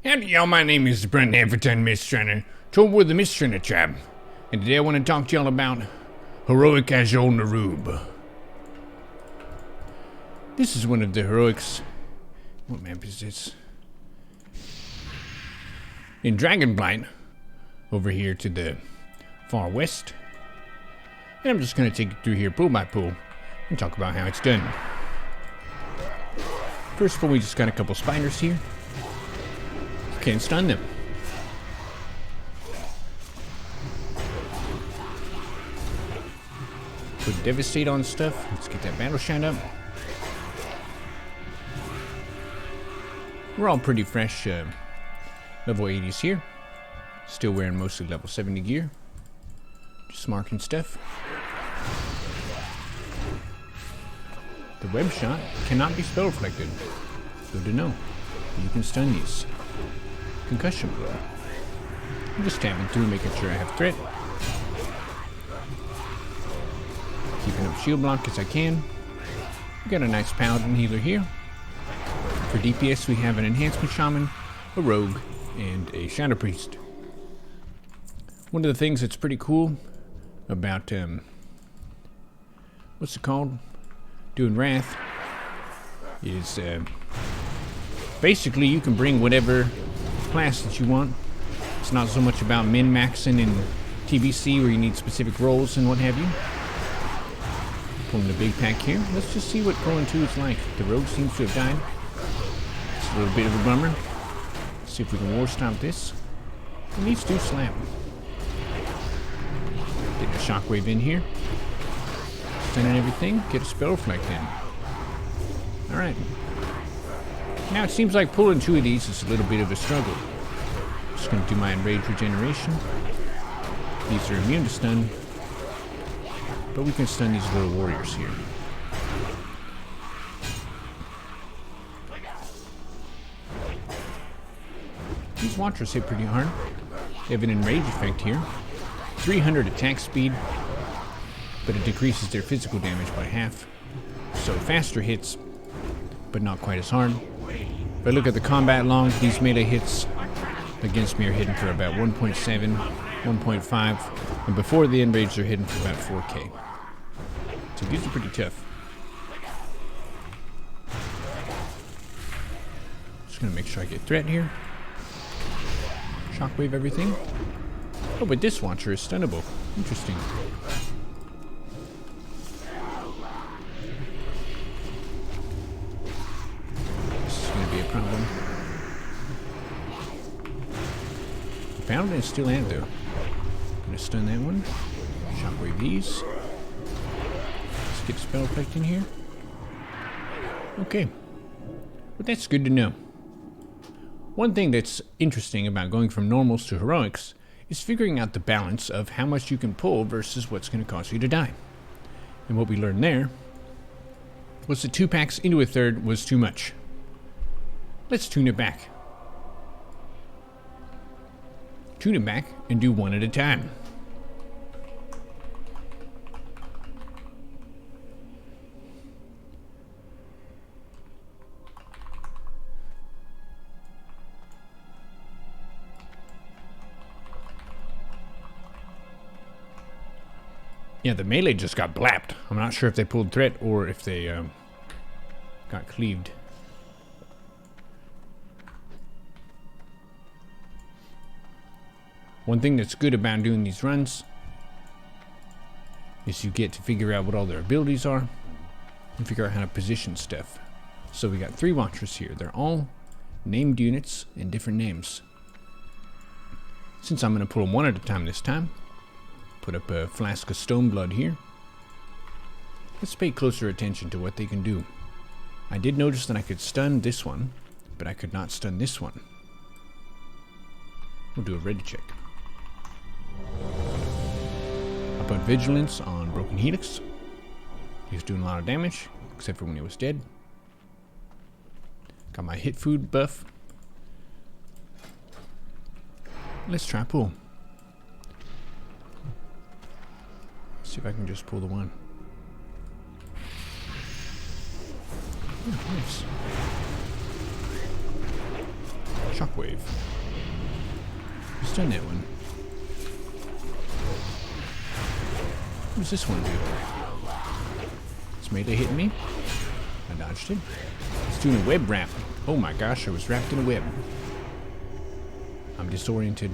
Howdy y'all, my name is Brent Everton Mist Trainer, told with the Mist Trainer tribe, and today I want to talk to y'all about heroic Azjol'Nerub. This is one of the heroics. What map is this? In Dragonblight, over here to the far west. And I'm just going to take you through here pool by pool and talk about how it's done. First of all, we just got a couple spiders here. Can't stun them. Put Devastate on stuff. Let's get that battle shine up. We're all pretty fresh level 80s here. Still wearing mostly level 70 gear. Just marking stuff. The web shot cannot be spell reflected. Good to know. You can stun these. Concussion blow. I'm just tapping through, making sure I have threat. Keeping up shield block as I can. We got a nice paladin healer here. For DPS, we have an enhancement shaman, a rogue, and a shadow priest. One of the things that's pretty cool about what's it called? Doing Wrath is basically you can bring whatever class that you want. It's not so much about min-maxing in TBC where you need specific roles and what have you. Pulling the big pack here. Let's just see what Colon 2 is like. The rogue seems to have died. It's a little bit of a bummer. Let's see if we can war stop this. It needs to slap. Get a shockwave in here. Stunning everything. Get a spell reflect in. Alright. Now it seems like pulling two of these is a little bit of a struggle. Just going to do my enrage regeneration. These are immune to stun. But we can stun these little warriors here. These Watchers hit pretty hard. They have an enrage effect here. 300 attack speed, but it decreases their physical damage by half. So faster hits, but not quite as hard. If I look at the combat log, these melee hits against me are hitting for about 1.7, 1.5, and before the enrage they're hitting for about 4k. So these are pretty tough. Just gonna make sure I get threat here. Shockwave everything. Oh, but this Watcher is stunnable. Interesting. This is gonna be a problem. The Paladin is still out though. Gonna stun that one. Shockwave these. Let's get spell effect in here. Okay. But that's good to know. One thing that's interesting about going from normals to heroics is figuring out the balance of how much you can pull versus what's going to cause you to die. And what we learned there was that 2 packs into a third was too much. Let's tune it back. Tune it back and do 1 at a time. Yeah, the melee just got blapped. I'm not sure if they pulled threat or if they got cleaved. One thing that's good about doing these runs is you get to figure out what all their abilities are and figure out how to position stuff. So we got 3 Watchers here. They're all named units and different names. Since I'm going to pull them 1 at a time this time, put up a flask of stone blood here. Let's pay closer attention to what they can do. I did notice that I could stun this one, but I could not stun this one. We'll do a ready check. I put Vigilance on Broken Helix. He was doing a lot of damage, except for when he was dead. Got my hit food buff. Let's try pull. See if I can just pull the 1. Oh, nice. Shockwave. Stun that one. What does this one do? It's melee hitting me. I dodged it. It's doing a web wrap. Oh my gosh, I was wrapped in a web. I'm disoriented.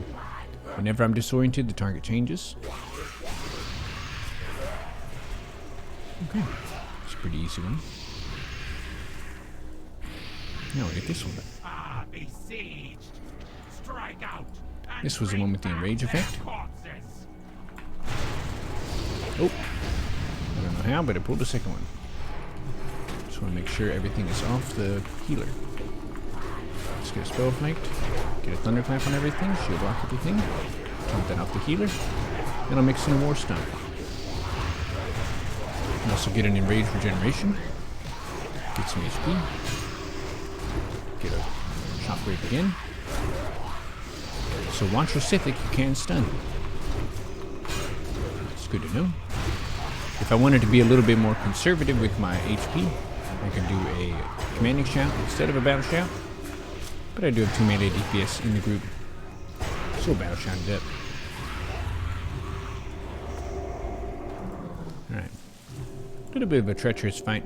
Whenever I'm disoriented, the target changes. Okay. It's a pretty easy one. Now we get this one. This was the one with the enrage effect. Oh. I don't know how, but it pulled the second one. Just want to make sure everything is off the healer. Let's get a spell flanked. Get a thunderclap on everything. Shield block everything. Jump that off the healer. Then I'll mix in a war stun. And also get an enraged regeneration. Get some HP. Get a shockwave again. So once you're Sithic, you can stun. It's good to know. If I wanted to be a little bit more conservative with my HP, I can do a commanding shout instead of a battle shout. But I do have 2 melee DPS in the group. So battle shout it up. Alright. A little bit of a treacherous fight.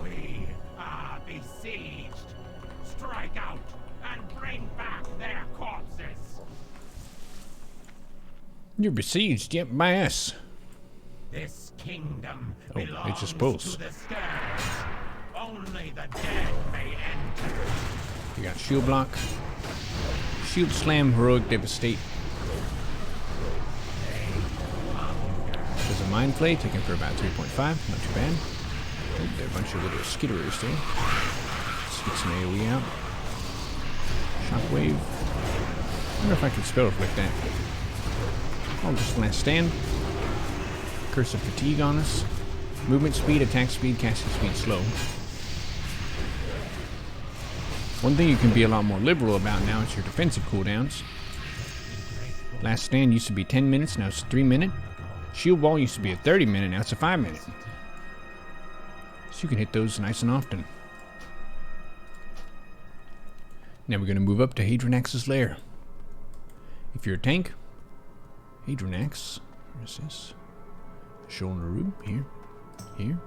We are besieged. Strike out and bring back their corpses. You're besieged, yep, by us. This kingdom it's just belongs pulse. to the Scourge. Only the dead may enter. You got shield block, shield slam, heroic devastate. There's a mind play taken for about 3.5, not too bad. Oh, there are a bunch of little skitterers there. Let's get some AoE out. Shockwave. I wonder if I can spell reflect that. Oh, just last stand. Curse of fatigue on us. Movement speed, attack speed, casting speed slow. One thing you can be a lot more liberal about now is your defensive cooldowns. Last stand used to be 10 minutes, now it's 3 minutes. Shield wall used to be a 30 minute, now it's a 5 minute. So you can hit those nice and often. Now we're going to move up to Hadronax's lair. If you're a tank, Hadronax, where's this? Azjol'Nerub, here, here,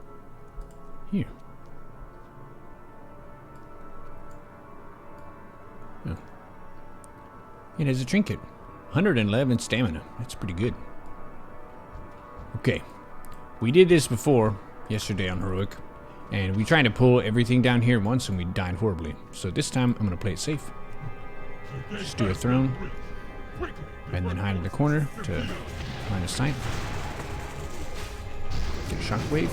here. Oh. It has a trinket. 111 stamina. That's pretty good. Okay. We did this before, yesterday on Heroic, and we tried to pull everything down here once and we died horribly. So this time I'm going to play it safe. Just do a throne, and then hide in the corner to line of sight. Get a shockwave.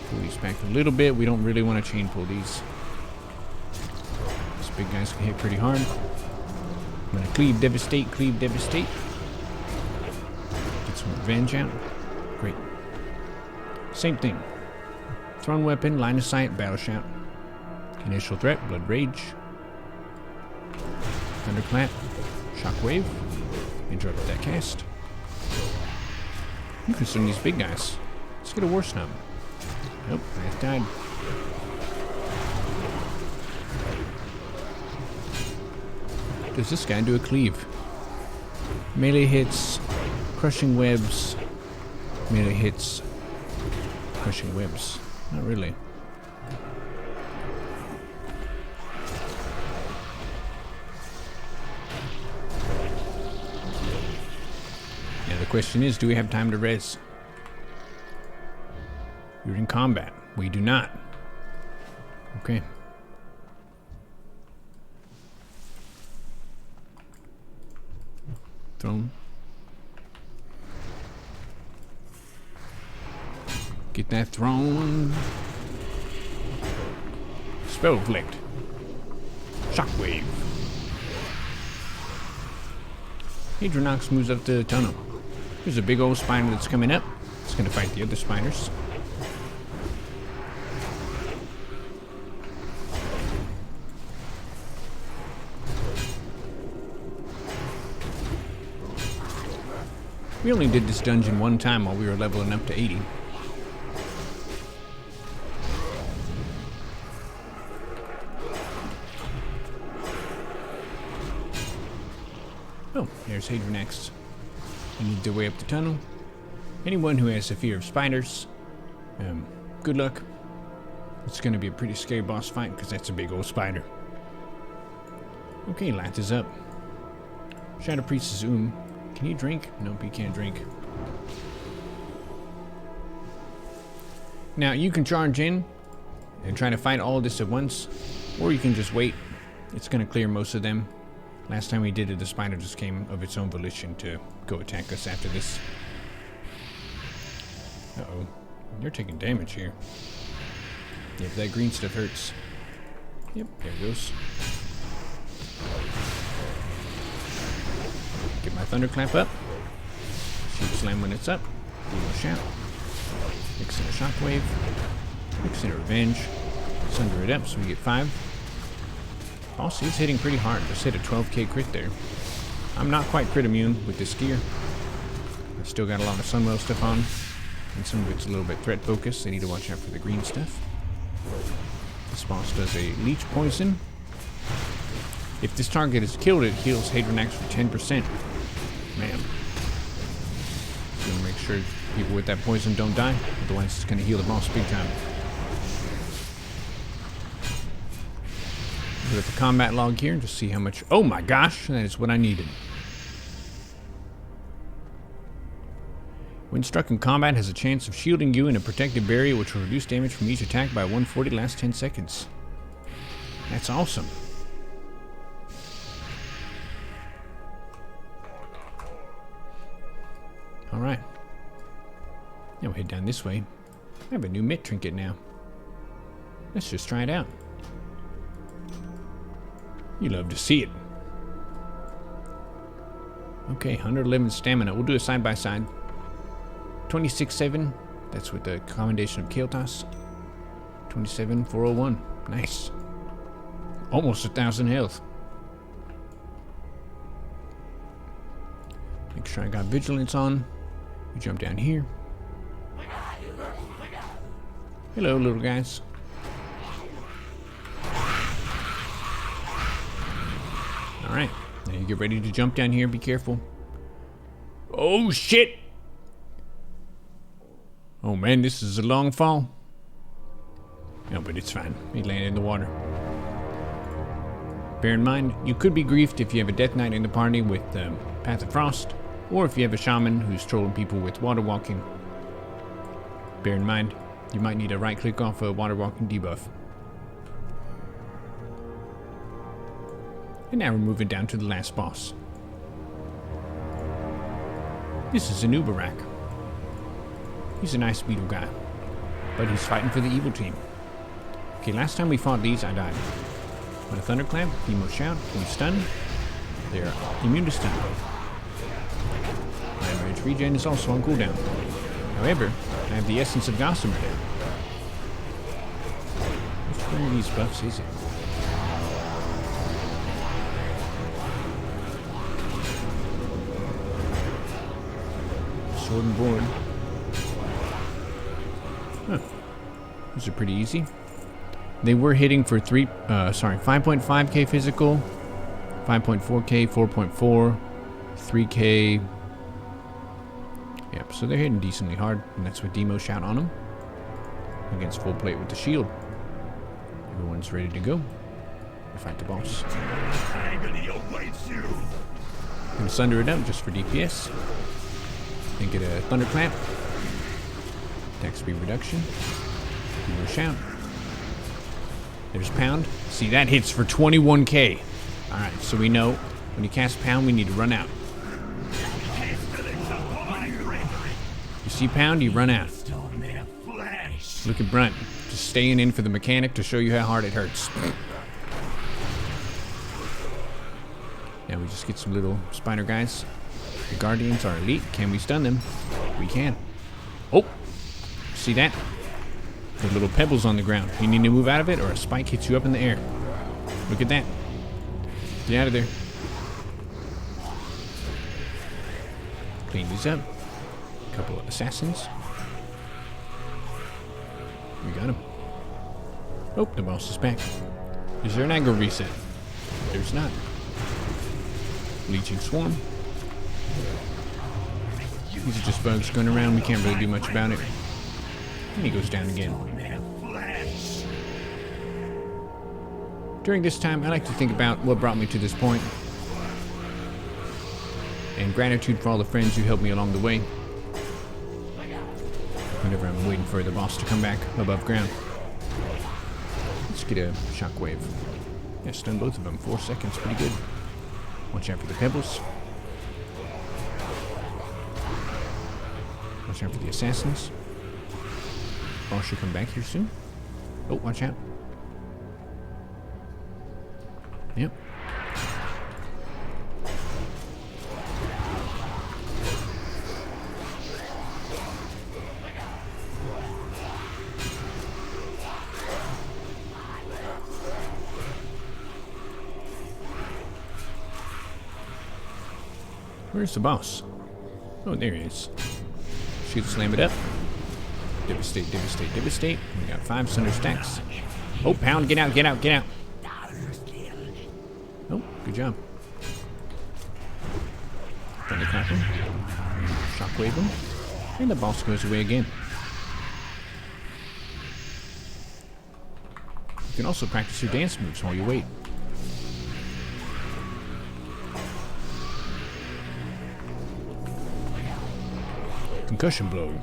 Pull these back a little bit. We don't really want to chain pull these. These big guys can hit pretty hard. I'm going to cleave, devastate, cleave, devastate. Get some revenge out. Great. Same thing. Thrown weapon, line of sight, battle shout. Initial threat, blood rage. Thunderclap, shockwave. Interrupt that cast. You can stun these big guys. Let's get a war snub. Nope, I died. Does this guy do a cleave? Melee hits, crushing webs. Melee hits, crushing webs. Not really. Now the question is, do we have time to res? You're in combat. We do not. Okay. Throne. Get that throne. Spell reflect. Shockwave. Hadronax moves up the tunnel. There's a big old spider that's coming up. It's going to fight the other spiders. We only did this dungeon one time while we were leveling up to 80. Oh, there's Hadronax. They need their way up the tunnel. Anyone who has a fear of spiders, good luck. It's going to be a pretty scary boss fight because that's a big old spider. Okay, Lath is up. Shadow Priest is Can he drink? Nope, he can't drink. Now, you can charge in and try to fight all of this at once, or you can just wait. It's going to clear most of them. Last time we did it, the spider just came of its own volition to go attack us after this. Uh-oh. They're taking damage here. Yep, that green stuff hurts. Yep, there it goes. Get my thunderclap up. Shoot slam when it's up. Demo shout. Mix in a shockwave. Mix in a revenge. Sunder it up so we get 5. Also, he's hitting pretty hard. Just hit a 12k crit there. I'm not quite crit immune with this gear. I've still got a lot of Sunwell stuff on. And some of it's a little bit threat focused. I need to watch out for the green stuff. This boss does a leech poison. If this target is killed, it heals Hadronax for 10%. Man. Gonna make sure people with that poison don't die. Otherwise, it's gonna heal the boss big time. Look at the combat log here and just see how much. Oh my gosh, that is what I needed. When struck in combat, has a chance of shielding you in a protective barrier, which will reduce damage from each attack by 140 last 10 seconds. That's awesome. Alright. Now we'll head down this way. I have a new mitt trinket now. Let's just try it out. You love to see it. Okay, 111 stamina. We'll do a side by side. 26.7. That's with the commendation of Kael'thas. 27.401. Nice. Almost 1,000 health. Make sure I got vigilance on. We jump down here. Hello, little guys. Alright, now you get ready to jump down here. Be careful. Oh, shit! Oh, man, this is a long fall. No, but it's fine. He landed in the water. Bear in mind, you could be griefed if you have a Death Knight in the party with Path of Frost, or if you have a Shaman who's trolling people with Water Walking. Bear in mind, you might need a right-click off a Water Walking debuff. And now we're moving down to the last boss. This is Azjol'Nerub. He's a nice beetle guy, but he's fighting for the evil team. Okay, last time we fought these, I died. With a thunderclap, Demo shout, can we stun? They're immune to stun. My rage regen is also on cooldown. However, I have the essence of Gossamer now. Which one of these buffs is it? Sword and board. Huh. These are pretty easy. They were hitting for 5.5k physical, 5.4k, 4.4, 3k. Yep, so they're hitting decently hard, and that's with Demo shout on them. Against full plate with the shield. Everyone's ready to go. To fight the boss. Agony awaits you. Gonna sunder it up just for DPS. Then get a thunderclap. Attack speed reduction. Demo shout. There's pound. See, that hits for 21k. Alright, so we know when you cast pound, we need to run out. You see pound, you run out. Look at Brunt, just staying in for the mechanic to show you how hard it hurts. Now we just get some little spider guys. The guardians are elite. Can we stun them? We can. Oh! See that? The little pebbles on the ground. You need to move out of it or a spike hits you up in the air. Look at that. Get out of there. Clean these up. A couple of assassins. We got him. Oh, the boss is back. Is there an aggro reset? There's not. Leeching Swarm. These are just bugs going around. We can't really do much about it. And he goes down again. During this time, I like to think about what brought me to this point, and gratitude for all the friends who helped me along the way. Whenever I'm waiting for the boss to come back above ground. Let's get a shockwave. Yeah, stun both of them. 4 seconds, pretty good. Watch out for the pebbles. Watch out for the assassins. Boss should come back here soon. Oh, watch out. Yep. Where's the boss? Oh, there he is. Shoot, slam it up. Devastate, devastate, devastate. We got 5 Sunder stacks. Oh, pound, get out, get out, get out. Oh, good job. Thunderclap him. Shockwave him. And the boss goes away again. You can also practice your dance moves while you wait. Concussion blow.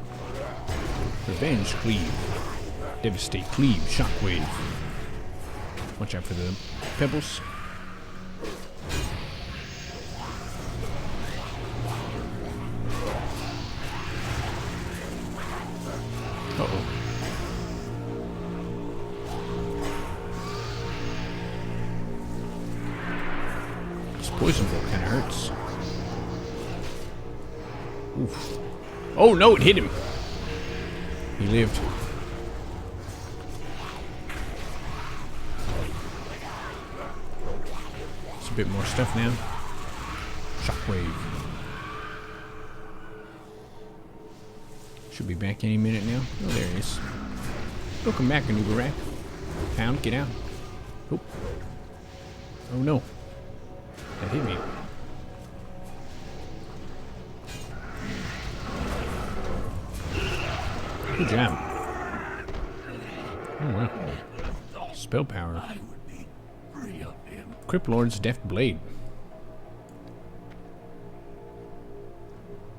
Revenge cleave. Devastate cleave. Shockwave. Watch out for the pebbles. Uh-oh. This poison bolt kind of hurts. Oof. Oh no, it hit him. He lived. It's a bit more stuff now. Shockwave. Should be back any minute now. Oh, there he is. Welcome back, Maneuver Rack. Pound, get out. Oh. Oh no. That hit me. Good job. Oh, wow. Spell power. Crypt Lord's Deft Blade.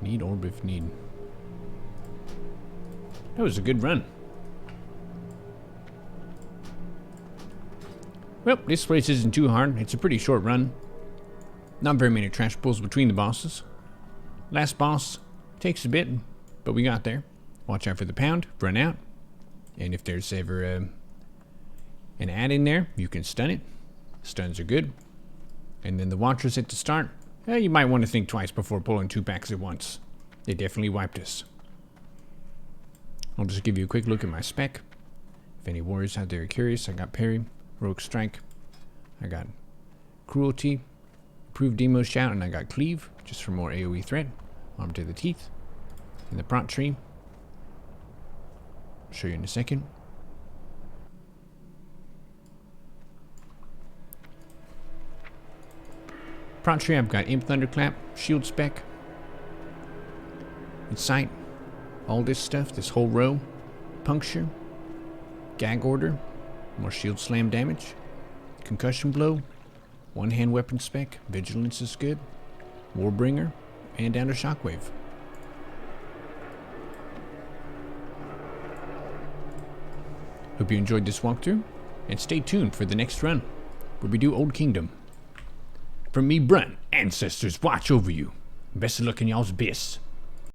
Need orb if need. That was a good run. Well, this place isn't too hard. It's a pretty short run. Not very many trash pulls between the bosses. Last boss takes a bit, but we got there. Watch out for the pound, run out. And if there's ever an ad in there, you can stun it. Stuns are good. And then the Watchers at the start, you might want to think twice before pulling 2 packs at once. They definitely wiped us. I'll just give you a quick look at my spec. If any warriors out there are curious, I got Parry, Rogue Strike, I got Cruelty, Improved Demo Shout, and I got Cleave, just for more AoE threat. Arm to the teeth. And the Prot Tree. I'll show you in a second. Prot Tree, I've got Imp Thunderclap, Shield Spec, Incite, all this stuff, this whole row. Puncture, Gag Order, more Shield Slam damage, Concussion Blow, one-hand weapon spec, Vigilance is good, Warbringer, and down to Shockwave. Hope you enjoyed this walkthrough, and stay tuned for the next run, where we do Old Kingdom. From me, Brun, ancestors watch over you. Best of luck in y'all's abyss.